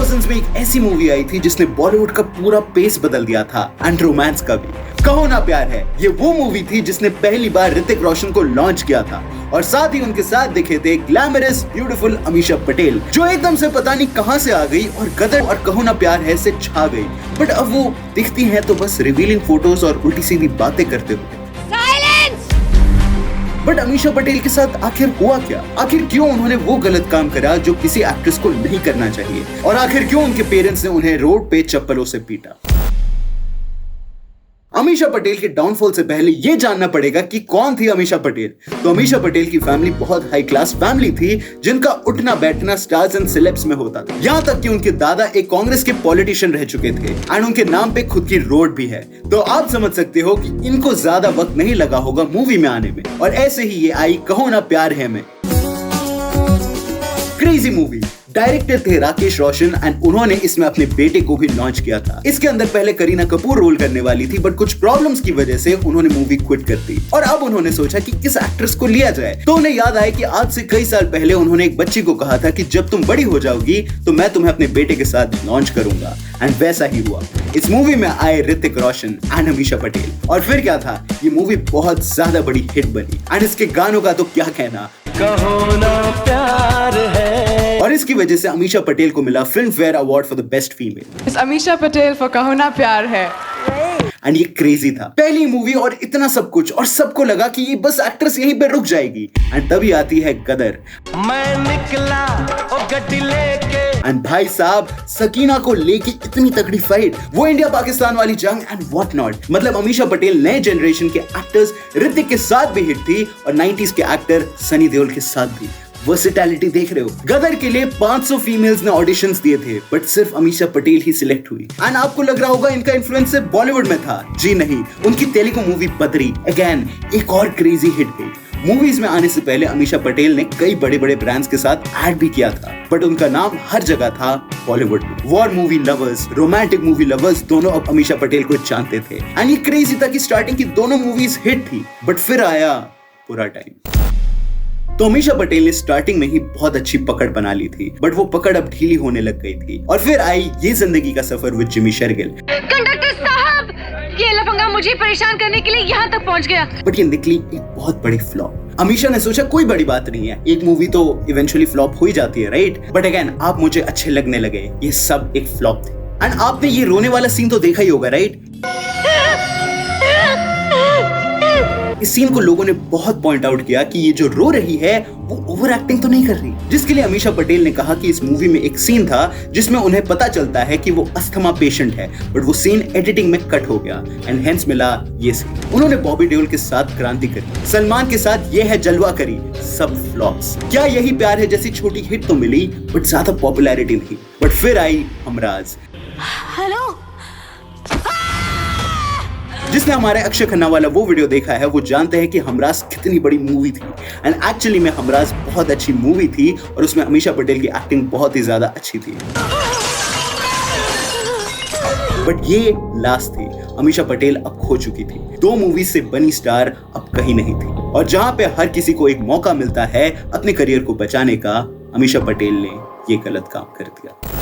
2000s में एक ऐसी मूवी आई थी जिसने बॉलीवुड का पूरा पेस बदल दिया था, एंड रोमांस का भी। कहो ना प्यार है, ये वो मूवी थी जिसने पहली बार ऋतिक रोशन को लॉन्च किया था, और साथ ही उनके साथ दिखे थे ग्लैमरस ब्यूटीफुल अमीषा पटेल, जो एकदम से पता नहीं कहां से आ गई और गदर और कहो ना प्यार है से छा गई। बट अब वो दिखती हैं तो बस रिवीलिंग फोटोज और उल्टी सीधी बातें करते हुए। बट अमीषा पटेल के साथ आखिर हुआ क्या? आखिर क्यों उन्होंने वो गलत काम करा जो किसी एक्ट्रेस को नहीं करना चाहिए? और आखिर क्यों उनके पेरेंट्स ने उन्हें रोड पे चप्पलों से पीटा? अमीषा पटेल के डाउनफॉल से पहले ये जानना पड़ेगा कि कौन थी अमीषा पटेल। तो अमीषा पटेल की फैमिली बहुत हाई क्लास फैमिली थी, जिनका उठना बैठना स्टार्स एंड सेलेब्स में होता था। यहाँ तक कि उनके दादा एक कांग्रेस के पॉलिटिशियन रह चुके थे, एंड उनके नाम पे खुद की रोड भी है। तो आप समझ सकते हो कि इनको ज्यादा वक्त नहीं लगा होगा मूवी में आने में, और ऐसे ही ये आई कहो ना प्यार है में। Crazy movie. डायरेक्टर थे राकेश रोशन, एंड उन्होंने इसमें अपने बेटे को भी लॉन्च किया था। इसके अंदर पहले करीना कपूर रोल करने वाली थी, बट कुछ प्रॉब्लम्स की वजह से उन्होंने मूवी क्विट कर दी, और अब उन्होंने सोचा कि किस एक्ट्रेस को लिया जाए। तो उन्हें याद आया कि आज से कई साल पहले उन्होंने एक बच्ची को कहा था कि जब तुम बड़ी हो जाओगी तो मैं तुम्हें अपने बेटे के साथ लॉन्च करूंगा, एंड वैसा ही हुआ। इस मूवी में आए ऋतिक रोशन एंड अमीषा पटेल, और फिर क्या था, ये मूवी बहुत ज्यादा बड़ी हिट बनी, एंड इसके गानों का तो क्या कहना, कहो ना प्यार है। और इसकी वजह से अमीषा पटेल को मिला film fair award for the best female. Amisha Patel for कहो ना प्यार है। एंड ये क्रेजी था, पहली मूवी और इतना सब कुछ, और सबको लगा कि ये बस एक्ट्रेस यहीं पे रुक जाएगी। एंड तभी आती है गदर। मैं निकला ओ गड्डी लेके, एंड भाई साहब, सकीना को लेके इतनी तगड़ी फाइट, वो इंडिया पाकिस्तान वाली जंग एंड व्हाट नॉट। मतलब अमीषा पटेल नए जनरेशन के एक्टर्स ऋतिक के साथ भी हिट थी, और 90s के एक्टर सनी देओल के साथ भी। वर्सेटैलिटी देख रहे हो। गदर के लिए 500 फीमेल्स ने ऑडिशंस दिए थे, बट सिर्फ अमीषा पटेल ही सिलेक्ट हुई। एंड आपको लग रहा होगा इनका इन्फ्लुएंस सिर्फ बॉलीवुड में था। जी नहीं, उनकी तेलुगु मूवी बद्री अगेन एक और क्रेजी हिट गई। मूवीज में आने से पहले अमीषा पटेल ने कई बड़े बड़े ब्रांड्स के साथ ऐड भी किया था, बट उनका नाम हर जगह था बॉलीवुड में। War movie lovers, romantic movie lovers, दोनों अब अमीषा पटेल को जानते थे। एंड ये क्रेजी था कि स्टार्टिंग की दोनों मूवीज हिट थी, बट फिर आया बुरा टाइम। तो अमीषा पटेल ने स्टार्टिंग में ही बहुत अच्छी पकड़ बना ली थी, बट वो पकड़ अब ढीली होने लग गई थी, और फिर आई ये जिंदगी का सफर विद जिमी शेरगिल। कंडक्टर साहब, ये लफंगा मुझे परेशान करने के लिए यहाँ तक पहुँच गया। बट ये निकली एक बहुत बड़ी फ्लॉप। अमीषा ने सोचा कोई बड़ी बात नहीं है, एक मूवी तो इवेंचुअली फ्लॉप हो ही जाती है, राइट? बट अगेन आप मुझे अच्छे लगने लगे, ये सब एक फ्लॉप थी। एंड आपने ये रोने वाला सीन तो देखा ही होगा, राइट? इस सीन को लोगों ने बहुत पॉइंट आउट किया कि ये जो रो रही है वो ओवर एक्टिंग तो नहीं कर रही, जिसके लिए अमीषा पटेल ने कहा कि इस मूवी में एक सीन था जिसमें उन्हें पता चलता है कि वो अस्थमा पेशेंट है, बट वो सीन एडिटिंग में कट हो गया, एंड हेंस मिला ये सीन। उन्होंने बॉबी देओल के साथ क्रांति करी, सलमान के साथ ये है जलवा करी, सब फ्लॉप्स। क्या यही प्यार है जैसी छोटी हिट तो मिली, बट ज्यादा पॉपुलैरिटी नहीं। बट फिर आई हमराज। हेलो, जिसने हमारे अक्षय खन्ना वाला वो वीडियो देखा है वो जानते हैं कि हमराज कितनी बड़ी मूवी थी। एंड एक्चुअली में हमराज बहुत अच्छी मूवी थी, और उसमें अमीषा पटेल की एक्टिंग बहुत ही ज्यादा अच्छी थी। बट ये लास्ट थी, अमीषा पटेल अब खो चुकी थी। 2 मूवी से बनी स्टार अब कहीं नहीं थी, और जहां पे हर किसी को एक मौका मिलता है अपने करियर को बचाने का, अमीषा पटेल ने ये गलत काम कर दिया।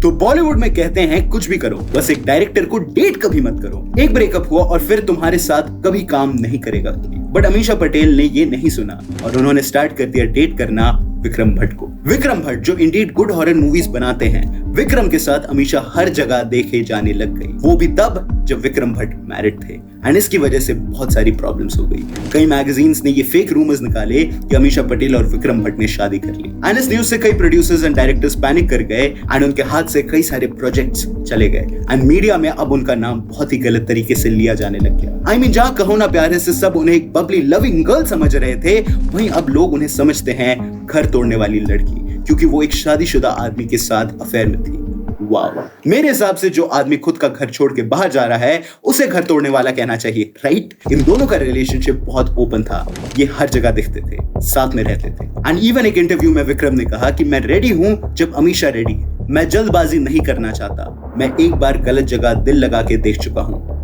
तो बॉलीवुड में कहते हैं कुछ भी करो, बस एक डायरेक्टर को डेट कभी मत करो। एक ब्रेकअप हुआ और फिर तुम्हारे साथ कभी काम नहीं करेगा कोई। बट अमीषा पटेल ने ये नहीं सुना, और उन्होंने स्टार्ट कर दिया डेट करना विक्रम भट्ट को। विक्रम भट्ट जो इंडीड गुड हॉरर मूवीज बनाते हैं, विक्रम के साथ अमीषा हर जगह देखे जाने लग गई, वो भी तब जब विक्रम भट्ट मैरिड थे। एंड इसकी वजह से बहुत सारी प्रॉब्लम्स हो गई। कई मैगजीन्स ने ये फेक रूमर्स निकाले कि अमीषा पटेल और विक्रम भट्ट ने शादी कर ली। एंड इस न्यूज से कई प्रोड्यूसर्स एंड डायरेक्टर्स पैनिक कर गए, एंड उनके हाथ से कई सारे प्रोजेक्ट्स चले गए। एंड मीडिया में अब उनका नाम बहुत ही गलत तरीके से लिया जाने लग गया। आई मीन, जहां कहो ना प्यार है से सब उन्हें एक बबली लविंग गर्ल समझ रहे थे, वहीं अब लोग उन्हें समझते हैं घर तोड़ने वाली लड़की, क्योंकि वो एक शादीशुदा आदमी के साथ अफेयर में थी। वाह, मेरे हिसाब से जो आदमी खुद का घर छोड़ के बाहर जा रहा है उसे घर तोड़ने वाला कहना चाहिए, राइट? इन दोनों का रिलेशनशिप बहुत ओपन था, ये हर जगह दिखते थे, साथ में रहते थे। एंड इवन एक इंटरव्यू में विक्रम ने कहा कि मैं रेडी हूं जब अमीषा रेडी है, मैं जल्दबाजी नहीं करना चाहता, मैं एक बार गलत जगह दिल लगा के देख चुका हूं।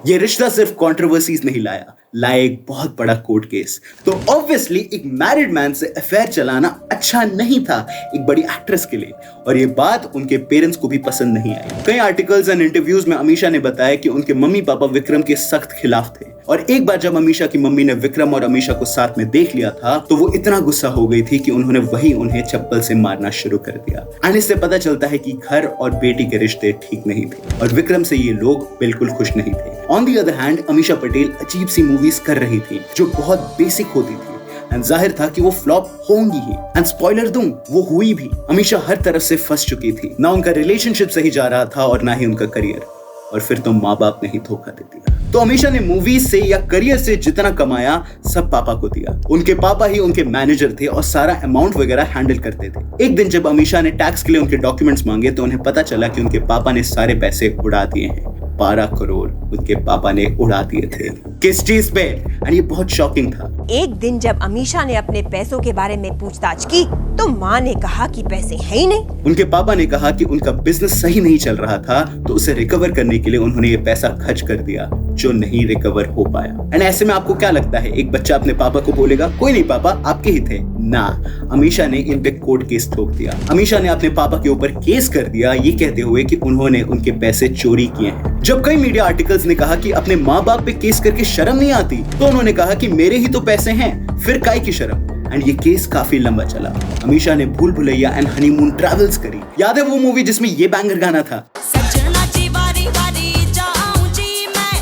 ये रिश्ता सिर्फ कंट्रोवर्सीज नहीं लाया, लाए एक बहुत बड़ा कोर्ट केस। तो ऑब्वियसली एक मैरिड मैन से अफेयर चलाना अच्छा नहीं था एक बड़ी एक्ट्रेस के लिए, और ये बात उनके पेरेंट्स को भी पसंद नहीं आई। कई आर्टिकल्स एंड इंटरव्यूज में अमीषा ने बताया कि उनके मम्मी पापा विक्रम के सख्त खिलाफ थे, और एक बार जब अमीषा की मम्मी ने विक्रम और अमीषा को साथ में देख लिया था तो वो इतना गुस्सा हो गई थी कि उन्होंने वही उन्हें चप्पल से मारना शुरू कर दिया। एंड इससे पता चलता है कि घर और बेटी के रिश्ते ठीक नहीं थे और विक्रम से ये लोग बिल्कुल खुश नहीं थे। On the other hand Amisha Patel अजीब सी मूवीज कर रही थी जो बहुत बेसिक होती थी एंड जाहिर था कि वो फ्लॉप होंगी ही। एंड स्पॉइलर दूं, वो हुई भी। अमीषा हर तरफ से फंस चुकी थी, ना उनका रिलेशनशिप सही जा रहा था और ना ही उनका करियर, और फिर तो माँ बाप ने ही धोखा दे दिया। तो अमीषा ने मूवीज से या करियर से जितना कमाया सब पापा को दिया। उनके पापा ही उनके मैनेजर थे और सारा अमाउंट वगैरह हैंडल करते थे। एक दिन जब अमीषा ने टैक्स के लिए उनके डॉक्यूमेंट्स मांगे तो उन्हें पता चला कि उनके पापा ने सारे पैसे उड़ा दिए हैं। 12 करोड़ उनके पापा ने उड़ा दिए थे किस चीज पे, और ये बहुत शॉकिंग था। एक दिन जब अमीषा ने अपने पैसों के बारे में पूछताछ की तो माँ ने कहा कि पैसे है ही नहीं। उनके पापा ने कहा कि उनका बिजनेस सही नहीं चल रहा था तो उसे रिकवर करने के लिए उन्होंने ये पैसा खर्च कर दिया जो नहीं रिकवर हो पाया। एंड ऐसे में आपको क्या लगता है एक बच्चा अपने पापा को बोलेगा कोई नहीं पापा आपके ही थे? ना, अमीषा ने इन पे कोर्ट केस ठोक दिया। अमीषा ने अपने पापा के ऊपर केस कर दिया ये कहते हुए कि उन्होंने उनके पैसे चोरी किए हैं। जब कई मीडिया आर्टिकल्स ने कहा कि अपने माँ बाप पे केस करके शर्म नहीं आती तो उन्होंने कहा कि मेरे ही तो पैसे हैं, फिर काहे की शर्म। एंड ये केस काफी लंबा चला। अमीषा ने भूल भुलैया एंड हनीमून ट्रैवल्स करी। याद है वो मूवी जिसमें ये बैंगर गाना था?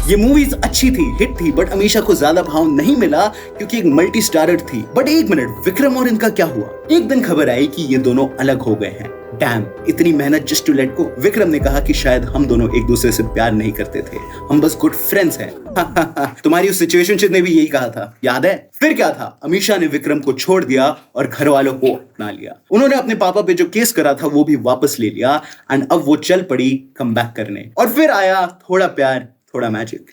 ये मूवीज अच्छी थी, हिट थी, बट अमीषा को ज्यादा भाव नहीं मिला क्योंकि एक मल्टी स्टारर थी। बट एक मिनट, विक्रम और इनका क्या हुआ? एक दिन खबर आई कि ये दोनों अलग हो गए हैं। डैम, इतनी मेहनत just to let go. Vikram ने कहा कि शायद हम दोनों एक दूसरे से प्यार नहीं करते थे, हम बस गुड फ्रेंड्स हैं। तुम्हारी उस सिचुएशनशिप ने भी यही कहा था, याद है? फिर क्या था, अमीषा ने विक्रम को छोड़ दिया और घर वालों को अपना लिया। उन्होंने अपने पापा पे जो केस करा था वो भी वापस ले लिया एंड अब वो चल पड़ी कमबैक करने। और फिर आया थोड़ा प्यार थोड़ा मैजिक।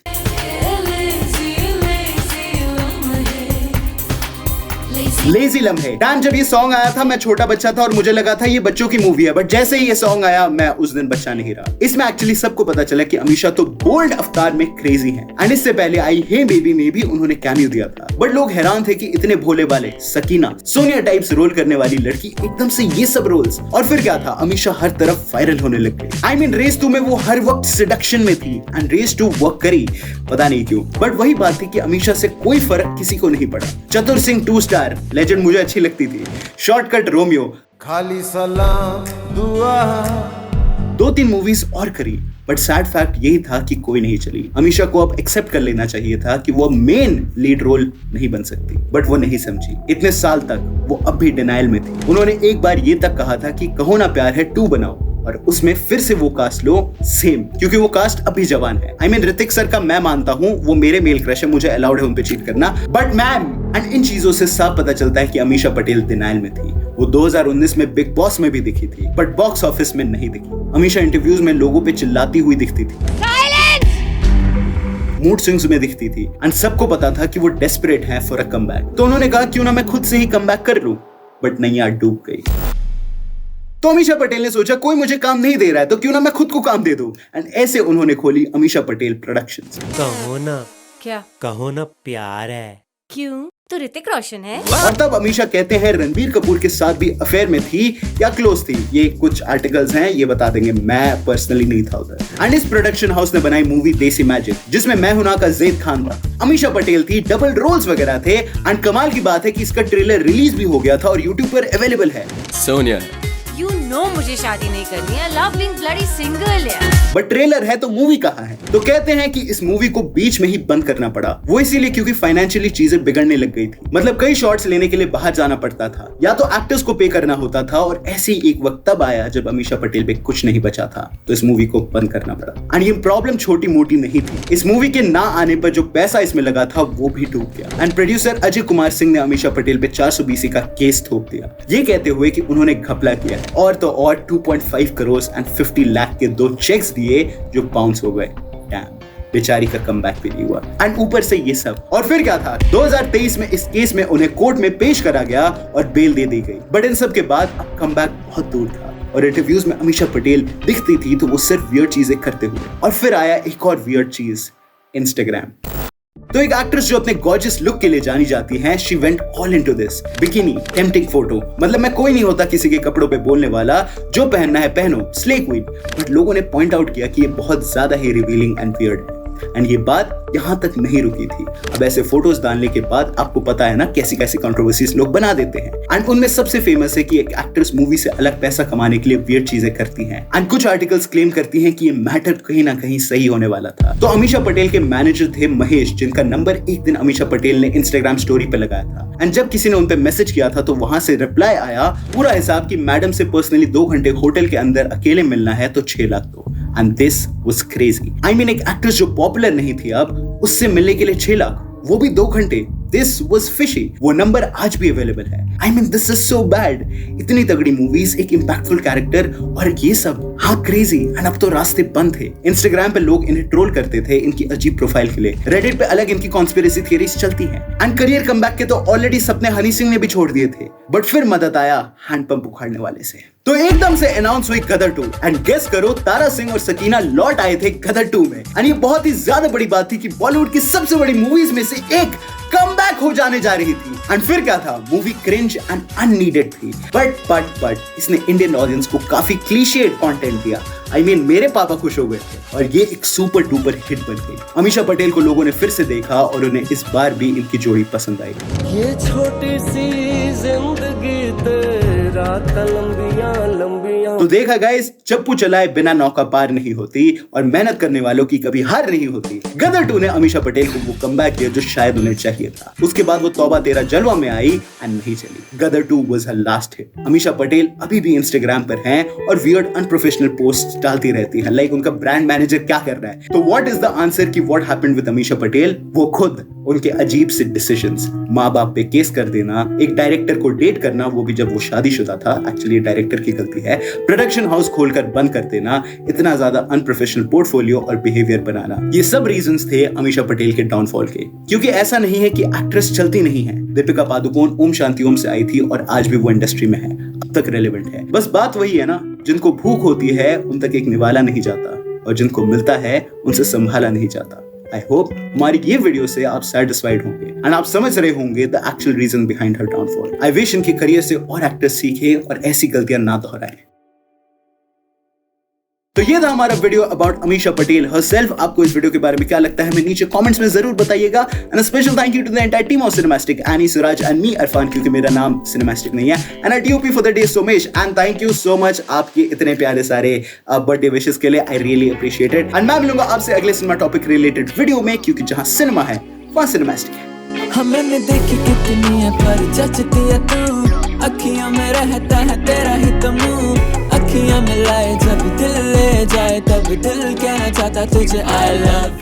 लेजी लम्हे। डैम, जब ये सॉन्ग आया था मैं छोटा बच्चा था और मुझे लगा था ये बच्चों की मूवी है, बट जैसे ही ये सॉन्ग आया मैं उस दिन बच्चा नहीं रहा। इसमें एक्चुअली सबको पता चला कि अमीषा तो बोल्ड अवतार में क्रेजी है एंड इससे पहले आई हे बेबी में भी उन्होंने कैमियो दिया था। बट लोग हैरान थे कि इतने भोले वाले सकीना, सोनिया टाइप्स रोल करने वाली लड़की एकदम से ये सब रोल्स। और फिर क्या था, अमीषा हर तरफ वायरल होने लग गई। आई मीन रेस 2 में वो हर वक्त सिडक्शन में थी एंड रेस 2 वर्क करी, पता नहीं क्यों। बट वही बात थी कि अमीषा से कोई फर्क किसी को नहीं पड़ा। चतुर सिंह 2 स्टार लेजेंड मुझे अच्छी लगती थी। शॉर्टकट रोमियो, खाली सलाम दुआ। 2-3 मूवीज और करी, बट सैड फैक्ट यही था कि कोई नहीं चली। अमीषा को अब एक्सेप्ट कर लेना चाहिए था कि वो मेन लीड रोल नहीं बन सकती, बट वो नहीं समझी। इतने साल तक वो अब भी डिनाइल में थी। उन्होंने एक बार ये तक कहा था कि कहो ना प्यार है 2 बनाओ और उसमें फिर से वो कास्ट लो सेम, क्योंकि वो कास्ट अभी जवान है। आई मीन ऋतिक सर का मैं मानता हूँ वो मेरे मेल क्रश है, मुझे अलाउड है उन पे चीट करना, बट मैम। एंड इन चीजों से साफ पता चलता है कि अमीषा पटेल डिनाइल में थी। वो 2019 में बिग बॉस में भी दिखी थी बट बॉक्स ऑफिस में नहीं दिखी। अमीषा इंटरव्यूज में लोगों पे चिल्लाती हुई दिखती थी, मूड स्विंग्स में दिखती थी एंड सबको पता था कि वो डेस्परेट है फॉर अ कमबैक। तो उन्होंने कहा क्यों ना मैं खुद से ही कमबैक कर लूं, बट नैया डूब गई। तो अमीषा पटेल ने सोचा कोई मुझे काम नहीं दे रहा है तो क्यों ना मैं खुद को काम दे दूं, एंड ऐसे उन्होंने खोली अमीषा पटेल प्रोडक्शंस। कहो ना, क्या कहो ना प्यार है। क्यों, तो ऋतिक रोशन है? और तब अमीषा कहते हैं रणबीर कपूर के साथ भी अफेयर में थी या क्लोज थी। ये कुछ आर्टिकल्स हैं, ये बता देंगे, मैं पर्सनली नहीं था उधर। एंड इस प्रोडक्शन हाउस ने बनाई मूवी देसी मैजिक जिसमें मैं हूं ना का ज़ैद खान था, अमीषा पटेल थी, डबल रोल्स वगैरह थे। एंड कमाल की बात है कि इसका ट्रेलर रिलीज भी हो गया था और यूट्यूब पर अवेलेबल है। सोनिया, You know मुझे शादी नहीं करनी है, love being bloody single है। बट ट्रेलर है तो मूवी कहाँ है? तो कहते हैं कि इस मूवी को बीच में ही बंद करना पड़ा, वो इसीलिए क्योंकि फाइनेंशियली चीजें बिगड़ने लग गई थी। मतलब कई शॉट्स लेने के लिए बाहर जाना पड़ता था या तो एक्टर्स को पे करना होता था, और ऐसे ही एक वक्त तब आया जब अमीषा पटेल पे कुछ नहीं बचा था तो इस मूवी को बंद करना पड़ा। एंड ये प्रॉब्लम छोटी मोटी नहीं थी, इस मूवी के ना आने पर जो पैसा इसमें लगा था वो भी डूब गया। एंड प्रोड्यूसर अजय कुमार सिंह ने अमीषा पटेल पे 420 का केस ठोक दिया, ये कहते हुए कि उन्होंने घपला किया है। और तो और 2.5 करोड़ एंड 50 लाख के 2 चेक्स दिए जो बाउंस हो गए। डैम, बेचारी का कमबैक भी नहीं हुआ एंड ऊपर से ये सब। और फिर क्या था, 2023 में इस केस में उन्हें कोर्ट में पेश करा गया और बेल दे दी गई। बट इन सब के बाद अब कमबैक बहुत दूर था और इंटरव्यूज में अमीषा पटेल दिखती थी तो वो सिर्फ वियर्ड चीजें करते हुए। और फिर आया एक और वियर्ड चीज, इंस्टाग्राम। तो एक एक्ट्रेस जो अपने गॉर्जियस लुक के लिए जानी जाती हैं, she went all into this bikini tempting photo. मतलब मैं कोई नहीं होता किसी के कपड़ों पे बोलने वाला, जो पहनना है पहनो, स्ले क्वीन। बट लोगों ने पॉइंट आउट किया कि ये बहुत ज्यादा ही रिवीलिंग एंड वियर्ड है। एंड ये बात यहाँ तक नहीं रुकी थी। अब ऐसे फोटोज डालने के बाद आपको पता है ना कैसी कैसी कंट्रोवर्सीज लोग बना देते हैं। एंड उनमें सबसे फेमस है कि एक एक्ट्रेस मूवी से अलग पैसा कमाने के लिए वियर्ड चीजें करती हैं। एंड कुछ आर्टिकल्स क्लेम करती हैं कि ये मैटर कहीं ना कहीं सही होने वाला था। तो अमीषा पटेल के मैनेजर थे महेश, जिनका नंबर एक दिन अमीषा पटेल ने इंस्टाग्राम स्टोरी पे लगाया था। एंड जब किसी ने उन पे मैसेज किया था तो वहां से रिप्लाई आया पूरा हिसाब कि मैडम से पर्सनली 2 घंटे होटल के अंदर अकेले मिलना है तो 6 लाख दो। And this was crazy. I mean एक एक्ट्रेस जो पॉपुलर नहीं थी अब, उससे मिलने के लिए 6 लाख, वो भी 2 घंटे। This was fishy. वो नंबर आज भी अवेलेबल है। I mean this is so bad. इतनी तगड़ी मूवीज, एक इंपैक्टफुल कैरेक्टर और ये सब, हाँ क्रेजी। एंड अब तो रास्ते बंद थे। इंस्टाग्राम पे लोग इन्हें ट्रोल करते थे इनकी अजीब प्रोफाइल के लिए। रेडिट पे अलग इनकी कॉन्स्पिरेसी थियरीज चलती हैं। एंड करियर कमबैक के तो ऑलरेडी सपने हनी सिंह ने भी छोड़ दिए थे, बट फिर मदद आया हैंडपंप उखाड़ने वाले से। तो एकदम से अनाउंस हुई गदर 2। एंड गेस करो, तारा सिंह और सकीना लौट आए थे गदर 2 में। एंड ये बहुत ही ज्यादा बड़ी बात थी कि बॉलीवुड की सबसे बड़ी मूवीज में से एक कमबैक हो जाने जा रही थी। एंड फिर क्या था, मूवी क्रिंज एंड अननीडेड थी, बट इसने इंडियन ऑडियंस को काफी क्लीशेड कंटेंट दिया। आई मीन मेरे पापा खुश हो गए थे और ये एक सुपर डुपर हिट बन गई। अमीषा पटेल को लोगों ने फिर से देखा और उन्हें इस बार भी इनकी जोड़ी पसंद आई। ये छोटी सी जिंदगी तेरा लंबियां लंबियां। तो देखा गाइस, चप्पू चलाए बिना नौका पार नहीं होती और मेहनत करने वालों की कभी हार नहीं होती। गदर 2 ने अमीषा पटेल को वो कमबैक दिया जो शायद उन्हें चाहिए था। उसके बाद वो तौबा तेरा जलवा में आई एंड नहीं चली। गदर 2 was her last hit. Amisha Patel अभी भी इंस्टाग्राम पर हैं और वियर्ड अनप्रोफेशनल पोस्ट डालती रहती है, लाइक उनका ब्रांड मैनेजर क्या कर रहा है। तो व्हाट इज द आंसर कि what happened with Amisha Patel? वो खुद उनके अजीब से डिसीजंस, माँ बाप पे केस कर देना, एक डायरेक्टर को डेट करना, वो भी जब वो शादीशुदा था, एक्चुअली डायरेक्टर की गलती है, प्रोडक्शन हाउस खोलकर बंद कर देना, इतना ज्यादा अनप्रोफेशनल पोर्टफोलियो और बिहेवियर बनाना, ये सब रीजंस थे अमीषा पटेल के डाउनफॉल के। क्योंकि ऐसा नहीं है कि एक्ट्रेस चलती नहीं है। दीपिका पादुकोण ओम शांति ओम से आई थी और आज भी वो इंडस्ट्री में है, अब तक रेलेवेंट है। बस बात वही है ना, जिनको भूख होती है उन तक एक निवाला नहीं जाता और जिनको मिलता है उनसे संभाला नहीं जाता। आई होप हमारी ये वीडियो से आप सेटिस्फाइड होंगे एंड आप समझ रहे होंगे the actual reason behind her downfall. I wish इनके करियर से और एक्टर्स सीखे और ऐसी गलतियां ना दोहराएं। तो ये था हमारा video about Amisha Patel herself. आपको इस वीडियो के बारे में क्या लगता है हमें नीचे कमेंट्स में जरूर बताइएगा। And special thank you to the entire team of Cinemastic, Annie, Suraj and me Arfan, क्योंकि मेरा नाम सिनेमैस्टिक नहीं है। And I TOP for the day Somesh. And thank you so much आपके इतने प्यारे सारे बर्थडे विशेस के लिए। I really appreciate it. And मैं मिलूंगा आपसे अगले सिनेमा टॉपिक रिलेटेड वीडियो में, क्योंकि जहां सिनेमा है वहां सिनेमैस्टिक है। हमने देखी कितनी है पर जचती है तू, अखियों में रहता है तेरा ही तो मुंह, अखियां मिलाए जब दिल ले जाए तब दिल कहना चाहता तुझे I love